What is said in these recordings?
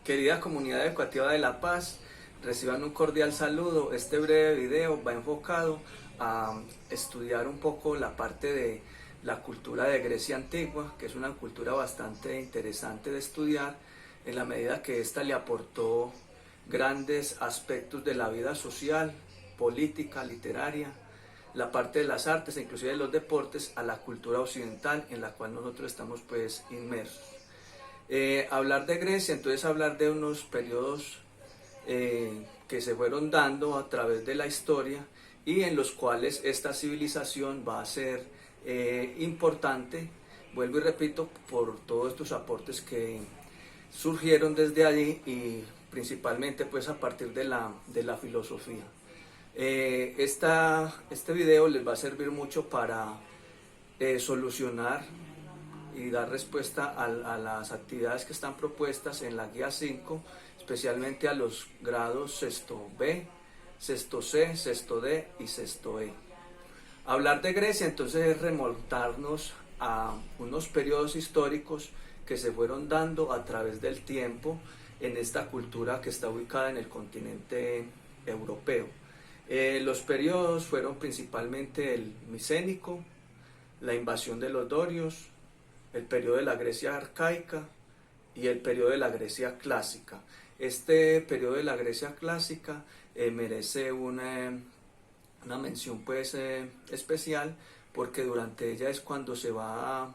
Querida comunidad educativa de La Paz, reciban un cordial saludo. Este breve video va enfocado a estudiar un poco la parte de la cultura de Grecia antigua, que es una cultura bastante interesante de estudiar en la medida que ésta le aportó grandes aspectos de la vida social, política, literaria, la parte de las artes e inclusive de los deportes a la cultura occidental en la cual nosotros estamos pues inmersos. Hablar de Grecia, entonces hablar de unos periodos que se fueron dando a través de la historia y en los cuales esta civilización va a ser importante, vuelvo y repito, por todos estos aportes que surgieron desde allí y principalmente pues a partir de la filosofía. Este video les va a servir mucho para solucionar y dar respuesta a las actividades que están propuestas en la guía 5, especialmente a los grados sexto B, sexto C, sexto D y sexto E. Hablar de Grecia entonces es remontarnos a unos periodos históricos que se fueron dando a través del tiempo en esta cultura que está ubicada en el continente europeo. Los periodos fueron principalmente el micénico, la invasión de los dorios, el periodo de la Grecia arcaica y el periodo de la Grecia clásica. Este periodo de la Grecia clásica merece una mención pues especial porque durante ella es cuando se va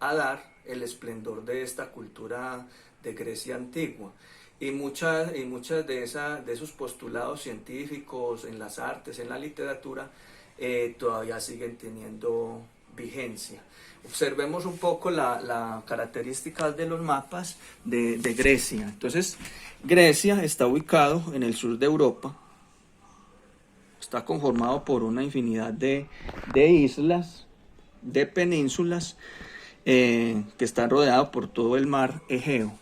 a dar el esplendor de esta cultura de Grecia antigua. Y muchas de esos postulados científicos en las artes, en la literatura, todavía siguen teniendo vigencia. Observemos un poco las características de los mapas de Grecia. Entonces, Grecia está ubicado en el sur de Europa, está conformado por una infinidad de islas, de penínsulas, que están rodeados por todo el mar Egeo.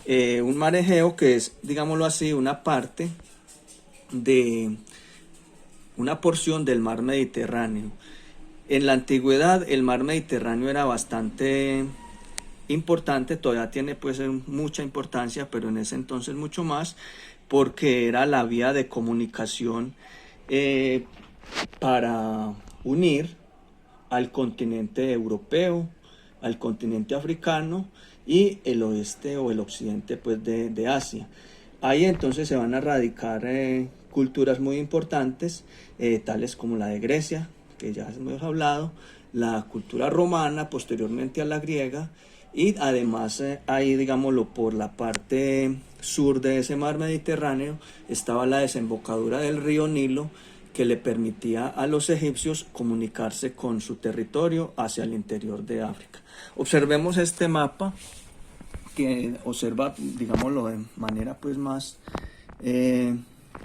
Un mar Egeo que es, digámoslo así, una parte de una porción del mar Mediterráneo. En la antigüedad el mar Mediterráneo era bastante importante, todavía tiene pues mucha importancia, pero en ese entonces mucho más, porque era la vía de comunicación para unir al continente europeo, al continente africano y el oeste o el occidente pues de Asia. Ahí entonces se van a radicar culturas muy importantes, tales como la de Grecia, que ya hemos hablado, la cultura romana, posteriormente a la griega, y además ahí, digámoslo, por la parte sur de ese mar Mediterráneo estaba la desembocadura del río Nilo, que le permitía a los egipcios comunicarse con su territorio hacia el interior de África. Observemos este mapa que observa, digámoslo, de manera pues más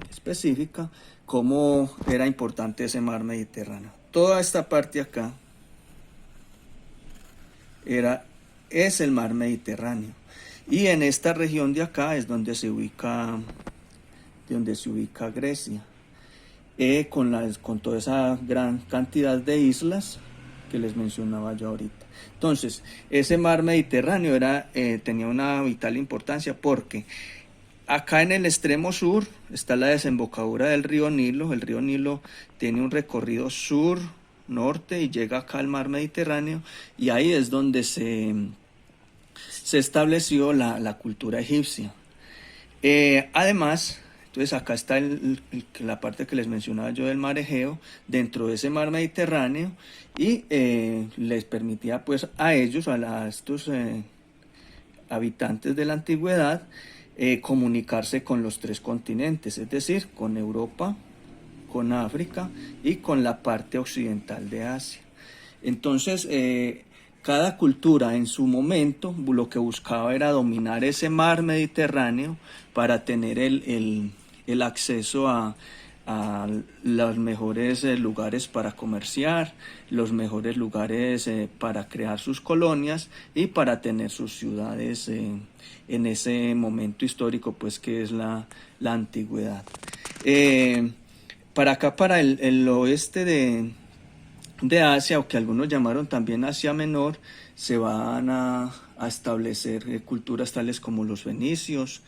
específica cómo era importante ese mar Mediterráneo. Toda esta parte acá es el mar Mediterráneo y en esta región de acá es donde se ubica Grecia, con toda esa gran cantidad de islas que les mencionaba yo ahorita. Entonces, ese mar Mediterráneo tenía una vital importancia porque acá en el extremo sur está la desembocadura del río Nilo. El río Nilo tiene un recorrido sur-norte y llega acá al mar Mediterráneo, y ahí es donde se estableció la cultura egipcia. Además, entonces acá está la parte que les mencionaba yo del mar Egeo, dentro de ese mar Mediterráneo, y les permitía pues a ellos, a estos habitantes de la antigüedad, comunicarse con los tres continentes, es decir, con Europa, con África y con la parte occidental de Asia. Entonces, cada cultura en su momento lo que buscaba era dominar ese mar Mediterráneo para tener el acceso a los mejores lugares para comerciar, los mejores lugares para crear sus colonias y para tener sus ciudades en ese momento histórico pues que es la antigüedad. Para acá, para el oeste de Asia, o que algunos llamaron también Asia Menor, se van a a establecer culturas tales como los fenicios,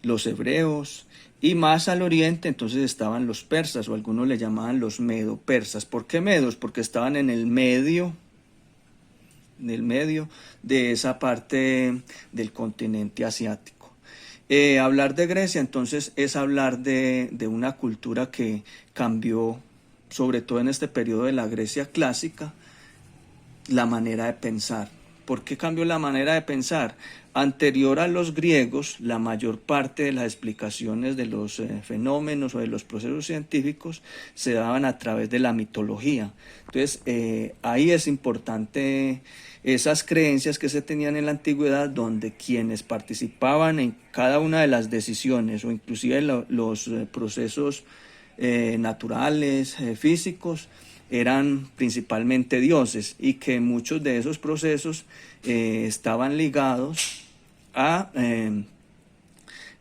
los hebreos, y más al oriente entonces estaban los persas, o algunos le llamaban los medo-persas. ¿Por qué medos? Porque estaban en el medio de esa parte del continente asiático. Hablar de Grecia entonces es hablar de una cultura que cambió, sobre todo en este periodo de la Grecia clásica, la manera de pensar. ¿Por qué cambió la manera de pensar? Anterior a los griegos, la mayor parte de las explicaciones de los fenómenos o de los procesos científicos se daban a través de la mitología. Entonces, ahí es importante esas creencias que se tenían en la antigüedad, donde quienes participaban en cada una de las decisiones o inclusive los procesos naturales, físicos, eran principalmente dioses, y que muchos de esos procesos estaban ligados a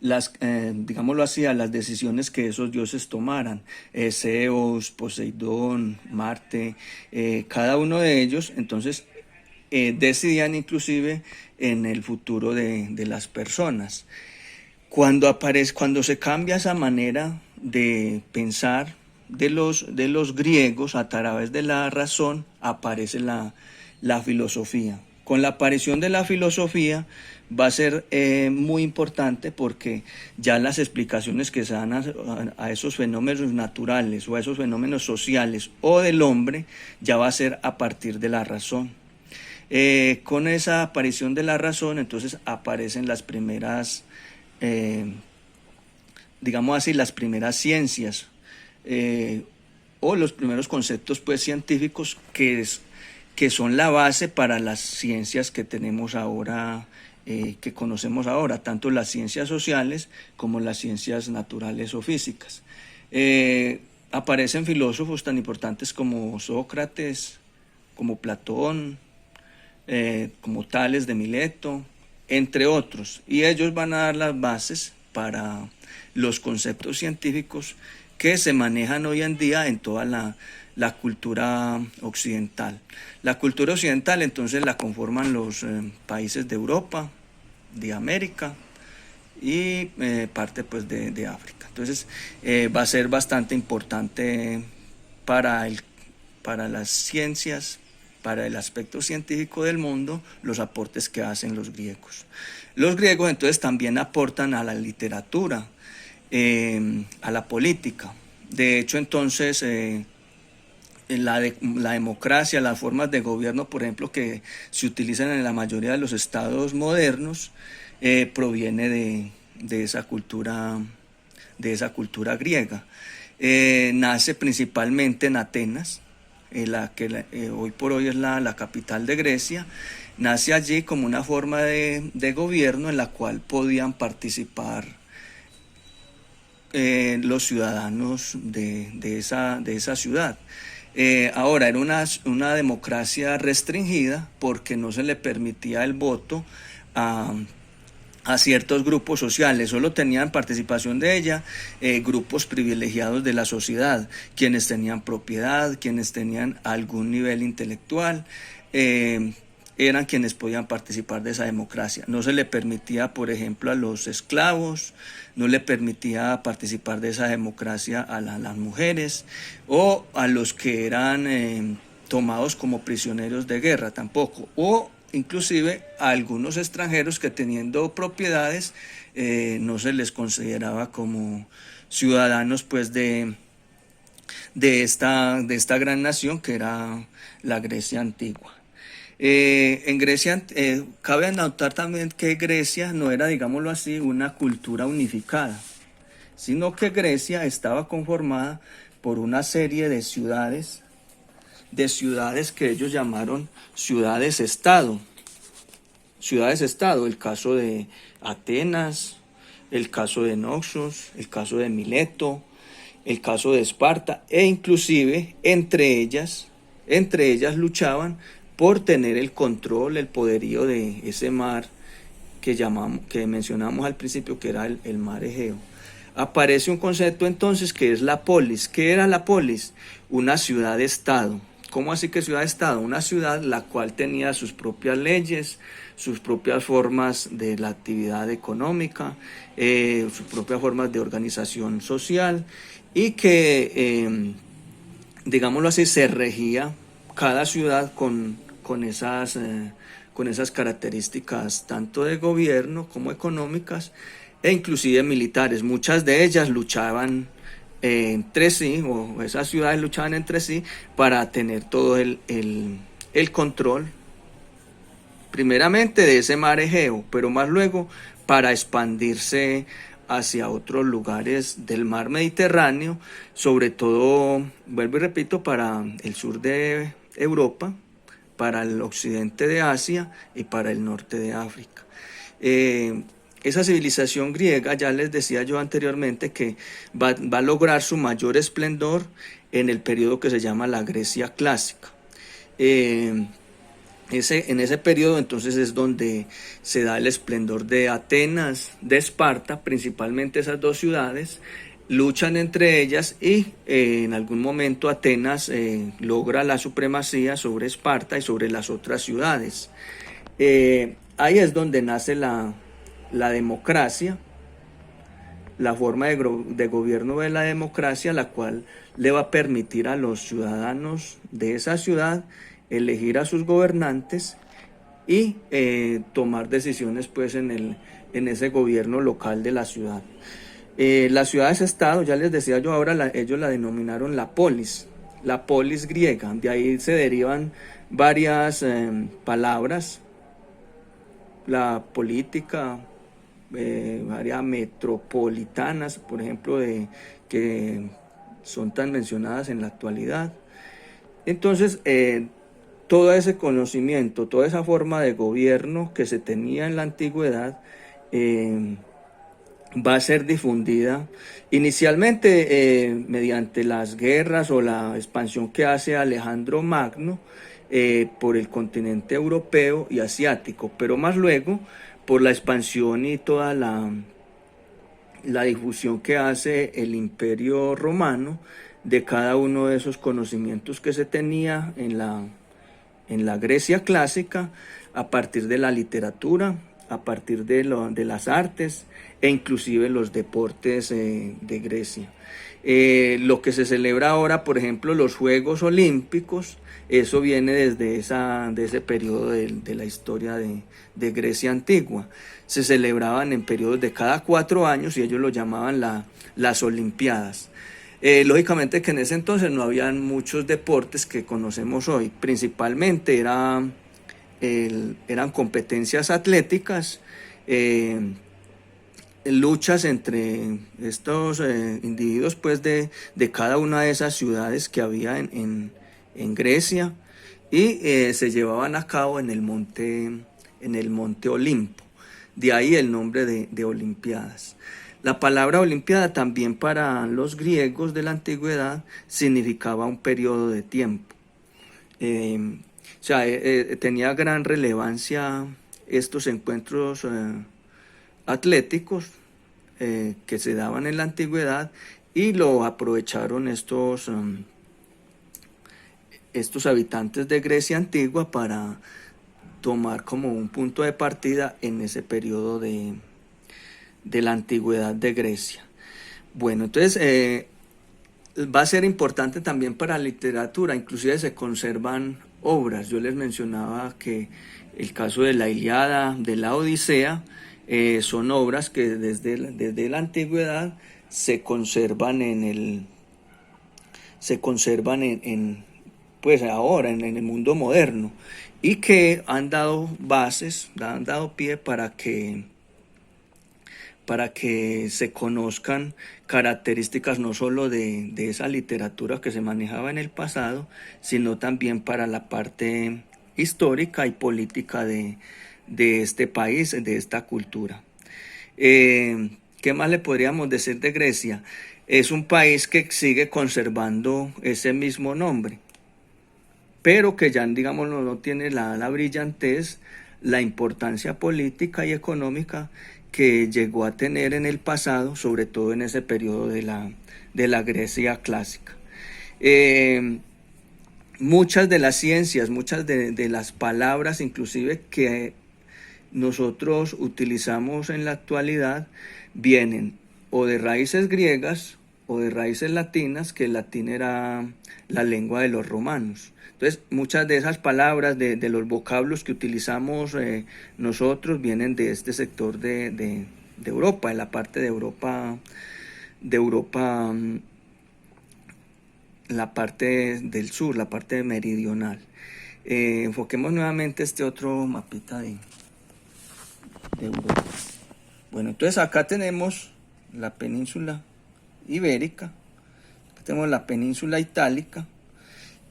digámoslo así, a las decisiones que esos dioses tomaran. Zeus, Poseidón, Marte, cada uno de ellos entonces decidían inclusive en el futuro de las personas. Cuando se cambia esa manera de pensar de los griegos a través de la razón, aparece la filosofía. Con la aparición de la filosofía va a ser muy importante, porque ya las explicaciones que se dan a esos fenómenos naturales o a esos fenómenos sociales o del hombre ya va a ser a partir de la razón. Con esa aparición de la razón entonces aparecen las primeras, digamos así, las primeras ciencias, o los primeros conceptos pues científicos que son la base para las ciencias que tenemos ahora, que conocemos ahora, tanto las ciencias sociales como las ciencias naturales o físicas. Aparecen filósofos tan importantes como Sócrates, como Platón, como Tales de Mileto, entre otros, y ellos van a dar las bases para los conceptos científicos que se manejan hoy en día en toda la cultura occidental. La cultura occidental entonces la conforman los países de Europa, de América y parte pues de África. Entonces va a ser bastante importante para las ciencias, para el aspecto científico del mundo, los aportes que hacen los griegos. Los griegos entonces también aportan a la literatura, a la política. De hecho, entonces, la democracia, las formas de gobierno, por ejemplo, que se utilizan en la mayoría de los estados modernos, proviene de esa cultura griega. Nace principalmente en Atenas, hoy por hoy es la capital de Grecia. Nace allí como una forma de gobierno en la cual podían participar los ciudadanos de esa ciudad. Ahora, era una democracia restringida, porque no se le permitía el voto a ciertos grupos sociales. Solo tenían participación de ella grupos privilegiados de la sociedad, quienes tenían propiedad, quienes tenían algún nivel intelectual, eran quienes podían participar de esa democracia. No se le permitía, por ejemplo, a los esclavos, no le permitía participar de esa democracia a las mujeres, o a los que eran tomados como prisioneros de guerra tampoco, o inclusive a algunos extranjeros que, teniendo propiedades, no se les consideraba como ciudadanos pues de esta gran nación que era la Grecia antigua. En Grecia cabe anotar también que Grecia no era, digámoslo así, una cultura unificada, sino que Grecia estaba conformada por una serie de ciudades que ellos llamaron ciudades-estado. Ciudades-estado, el caso de Atenas, el caso de Naxos, el caso de Mileto, el caso de Esparta, e inclusive entre ellas luchaban por tener el control, el poderío de ese mar que mencionamos al principio, que era el mar Egeo. Aparece un concepto entonces que es la polis. ¿Qué era la polis? Una ciudad-estado, ¿Cómo así que ciudad-estado? Una ciudad la cual tenía sus propias leyes, sus propias formas de la actividad económica, sus propias formas de organización social y que, digámoslo así, se regía cada ciudad con esas características tanto de gobierno como económicas e inclusive militares. Muchas de ellas luchaban entre sí, o esas ciudades luchaban entre sí para tener todo el control, primeramente de ese mar Egeo, pero más luego para expandirse hacia otros lugares del mar Mediterráneo, sobre todo, vuelvo y repito, para el sur de Europa, para el occidente de Asia y para el norte de África. Esa civilización griega, ya les decía yo anteriormente, que va a lograr su mayor esplendor en el periodo que se llama la Grecia clásica. En ese periodo entonces es donde se da el esplendor de Atenas, de Esparta, principalmente esas dos ciudades, luchan entre ellas y en algún momento Atenas logra la supremacía sobre Esparta y sobre las otras ciudades. Ahí es donde nace la democracia, la forma de gobierno de la democracia, la cual le va a permitir a los ciudadanos de esa ciudad elegir a sus gobernantes y tomar decisiones pues en ese gobierno local de la ciudad. Las ciudades-estado, ya les decía yo ahora, ellos la denominaron la polis griega. De ahí se derivan varias palabras, la política, áreas metropolitanas, por ejemplo, que son tan mencionadas en la actualidad. Entonces, todo ese conocimiento, toda esa forma de gobierno que se tenía en la antigüedad, va a ser difundida inicialmente mediante las guerras o la expansión que hace Alejandro Magno por el continente europeo y asiático, pero más luego por la expansión y toda la difusión que hace el Imperio Romano de cada uno de esos conocimientos que se tenía en la Grecia clásica, a partir de la literatura, a partir de las artes e inclusive los deportes de Grecia. Lo que se celebra ahora, por ejemplo, los Juegos Olímpicos, eso viene desde ese periodo de la historia de Grecia antigua. Se celebraban en periodos de cada 4 años y ellos lo llamaban las Olimpiadas. Lógicamente que en ese entonces no habían muchos deportes que conocemos hoy, principalmente eran competencias atléticas, luchas entre estos individuos pues de cada una de esas ciudades que había en Grecia y se llevaban a cabo en el monte Olimpo, de ahí el nombre de Olimpiadas. La palabra olimpiada también para los griegos de la antigüedad significaba un periodo de tiempo. Tenía gran relevancia estos encuentros atléticos que se daban en la antigüedad y lo aprovecharon estos habitantes de Grecia antigua para tomar como un punto de partida en ese periodo de la antigüedad de Grecia. Bueno, entonces va a ser importante también para la literatura, inclusive se conservan obras. Yo les mencionaba que el caso de la Ilíada, de la Odisea, son obras que desde la antigüedad se conservan pues ahora en el mundo moderno y que han dado bases, han dado pie para que se conozcan características no solo de esa literatura que se manejaba en el pasado, sino también para la parte histórica y política de este país, de esta cultura. ¿Qué más le podríamos decir de Grecia? Es un país que sigue conservando ese mismo nombre, pero que ya, digamos, no tiene la brillantez, la importancia política y económica que llegó a tener en el pasado, sobre todo en ese periodo de la Grecia clásica. muchas de las ciencias, muchas de las palabras inclusive que nosotros utilizamos en la actualidad vienen o de raíces griegas o de raíces latinas, que el latín era la lengua de los romanos. Entonces, muchas de esas palabras, de los vocablos que utilizamos nosotros, vienen de este sector de Europa, en la parte de Europa, la parte del sur, la parte meridional. Enfoquemos nuevamente este otro mapita de Europa. Bueno, entonces acá tenemos la península ibérica, acá tenemos la península itálica,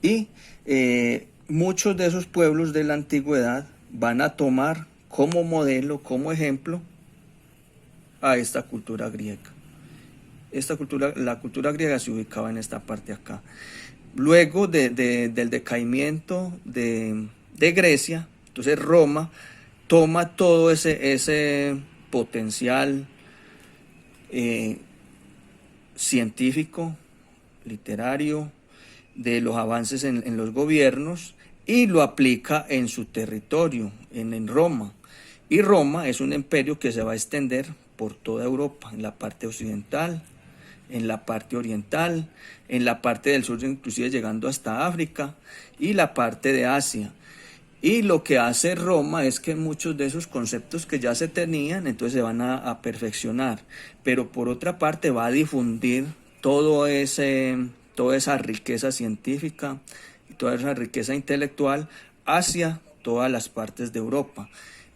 y muchos de esos pueblos de la antigüedad van a tomar como modelo, como ejemplo, a esta cultura griega. La cultura griega se ubicaba en esta parte acá. Luego del decaimiento de Grecia, entonces Roma toma todo ese potencial científico, literario, de los avances en los gobiernos, y lo aplica en su territorio, en Roma. Y Roma es un imperio que se va a extender por toda Europa, en la parte occidental, en la parte oriental, en la parte del sur, inclusive llegando hasta África, y la parte de Asia. Y lo que hace Roma es que muchos de esos conceptos que ya se tenían, entonces se van a perfeccionar. Pero por otra parte va a difundir toda esa riqueza científica y toda esa riqueza intelectual hacia todas las partes de Europa.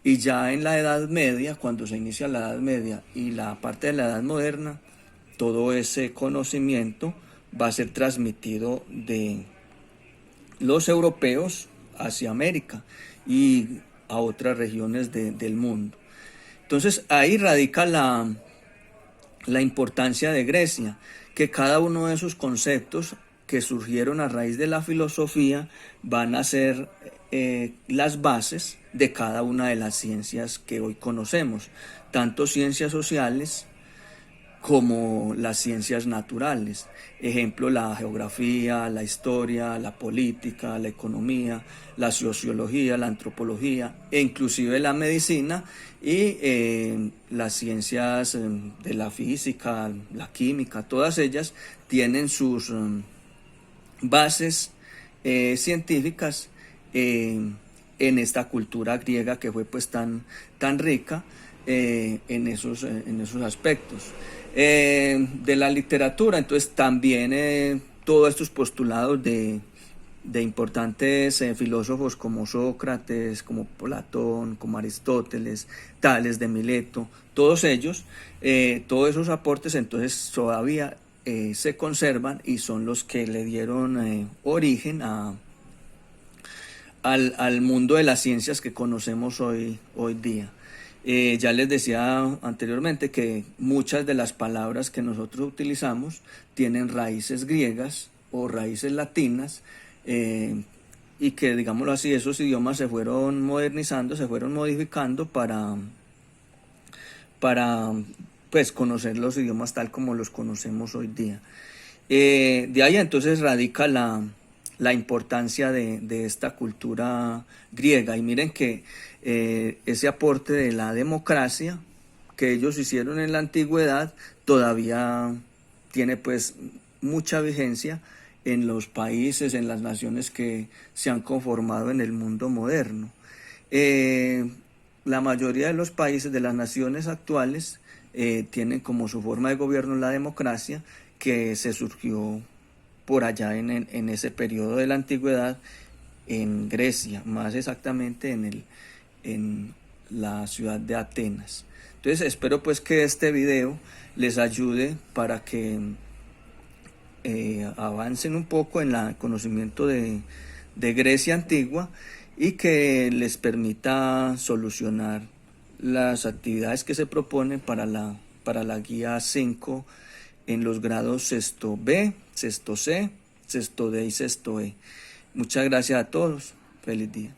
Y ya en la Edad Media, cuando se inicia la Edad Media y la parte de la Edad Moderna, todo ese conocimiento va a ser transmitido de los europeos hacia América y a otras regiones del mundo. Entonces ahí radica la importancia de Grecia, que cada uno de esos conceptos que surgieron a raíz de la filosofía van a ser las bases de cada una de las ciencias que hoy conocemos, tanto ciencias sociales como las ciencias naturales. Ejemplo, la geografía, la historia, la política, la economía, la sociología, la antropología, e inclusive la medicina y las ciencias de la física, la química. Todas ellas tienen sus bases científicas en esta cultura griega, que fue pues tan rica en esos aspectos. De la literatura, entonces también todos estos postulados de importantes filósofos como Sócrates, como Platón, como Aristóteles, Tales de Mileto, todos ellos, todos esos aportes entonces todavía se conservan y son los que le dieron origen al mundo de las ciencias que conocemos hoy día. Ya les decía anteriormente que muchas de las palabras que nosotros utilizamos tienen raíces griegas o raíces latinas, y que, digámoslo así, esos idiomas se fueron modernizando, se fueron modificando para pues conocer los idiomas tal como los conocemos hoy día. De ahí entonces radica la importancia de esta cultura griega. Y miren que ese aporte de la democracia que ellos hicieron en la antigüedad todavía tiene pues mucha vigencia en los países, en las naciones que se han conformado en el mundo moderno. La mayoría de los países, de las naciones actuales, tienen como su forma de gobierno la democracia, que se surgió por allá en ese periodo de la antigüedad en Grecia, más exactamente en la ciudad de Atenas. Entonces espero pues que este video les ayude para que avancen un poco en el conocimiento de Grecia antigua, y que les permita solucionar las actividades que se proponen para la guía 5 en los grados sexto B, sexto C, sexto D y sexto E. Muchas gracias a todos. Feliz día.